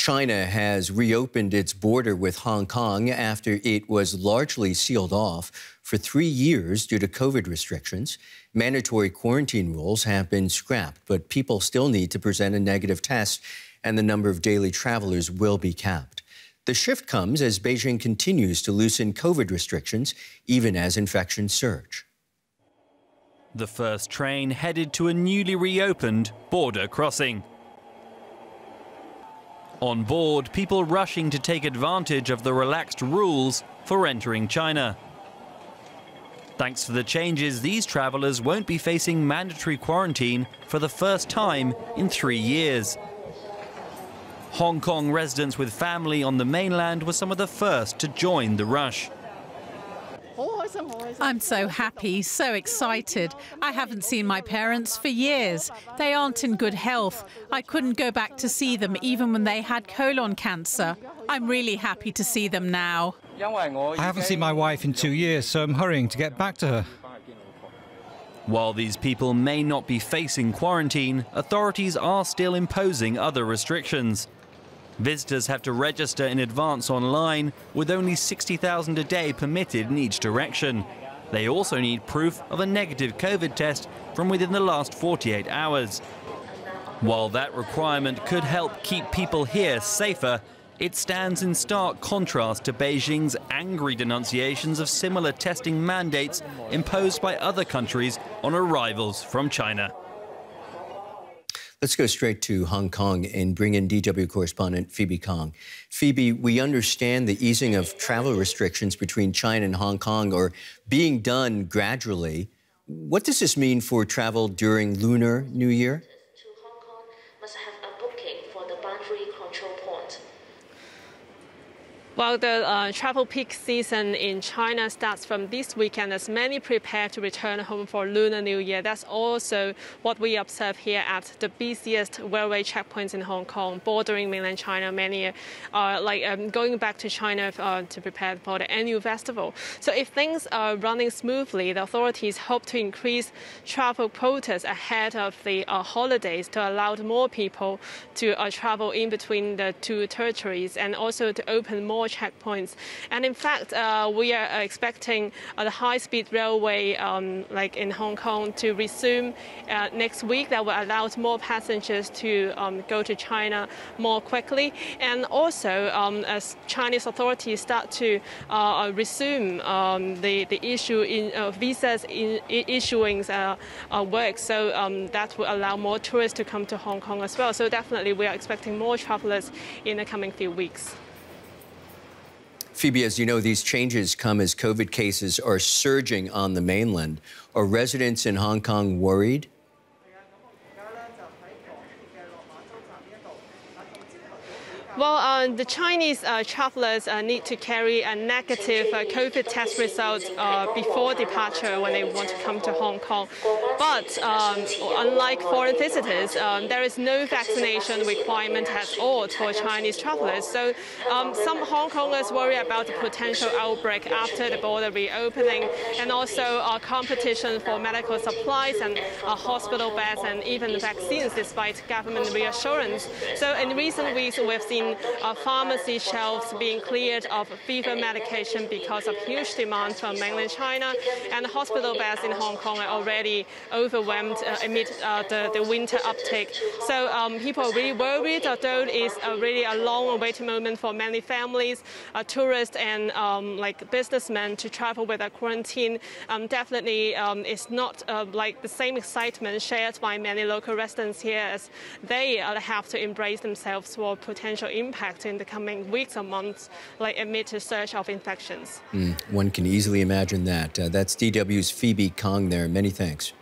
China has reopened its border with Hong Kong after it was largely sealed off for 3 years due to COVID restrictions. Mandatory quarantine rules have been scrapped, but people still need to present a negative test, and the number of daily travelers will be capped. The shift comes as Beijing continues to loosen COVID restrictions, even as infections surge. The first train headed to a newly reopened border crossing. On board, people rushing to take advantage of the relaxed rules for entering China. Thanks to the changes, these travellers won't be facing mandatory quarantine for the first time in 3 years. Hong Kong residents with family on the mainland were some of the first to join the rush. I'm so happy, so excited. I haven't seen my parents for years. They aren't in good health. I couldn't go back to see them even when they had colon cancer. I'm really happy to see them now. I haven't seen my wife in 2 years, so I'm hurrying to get back to her. While these people may not be facing quarantine, authorities are still imposing other restrictions. Visitors have to register in advance online, with only 60,000 a day permitted in each direction. They also need proof of a negative COVID test from within the last 48 hours. While that requirement could help keep people here safer, it stands in stark contrast to Beijing's angry denunciations of similar testing mandates imposed by other countries on arrivals from China. Let's go straight to Hong Kong and bring in DW correspondent Phoebe Kong. Phoebe, we understand the easing of travel restrictions between China and Hong Kong are being done gradually. What does this mean for travel during Lunar New Year? To Hong Kong must have a booking for the boundary control point. Well, the travel peak season in China starts from this weekend as many prepare to return home for Lunar New Year. That's also what we observe here at the busiest railway checkpoints in Hong Kong, bordering mainland China. Many are going back to China to prepare for the annual festival. So if things are running smoothly, the authorities hope to increase travel quotas ahead of the holidays to allow more people to travel in between the two territories and also to open more checkpoints. And in fact, we are expecting the high-speed railway in Hong Kong to resume next week. That will allow more passengers to go to China more quickly. And also, as Chinese authorities start to resume the issue in visas issuing work, so that will allow more tourists to come to Hong Kong as well. So definitely, we are expecting more travelers in the coming few weeks. Phoebe, as you know, these changes come as COVID cases are surging on the mainland. Are residents in Hong Kong worried? Well, the Chinese travelers need to carry a negative COVID test result before departure when they want to come to Hong Kong. But unlike foreign visitors, there is no vaccination requirement at all for Chinese travelers. So some Hong Kongers worry about the potential outbreak after the border reopening, and also competition for medical supplies and hospital beds and even vaccines, despite government reassurance. So in recent weeks, we've seen pharmacy shelves being cleared of fever medication because of huge demand from mainland China, and hospital beds in Hong Kong are already overwhelmed amid the winter uptake. So people are really worried, although it's really a long-awaited moment for many families, tourists, and businessmen to travel with a quarantine. Definitely, it's not like the same excitement shared by many local residents here, as they have to embrace themselves for potential impact in the coming weeks or months, amid a surge of infections. One can easily imagine that. That's DW's Phoebe Kong there. Many thanks.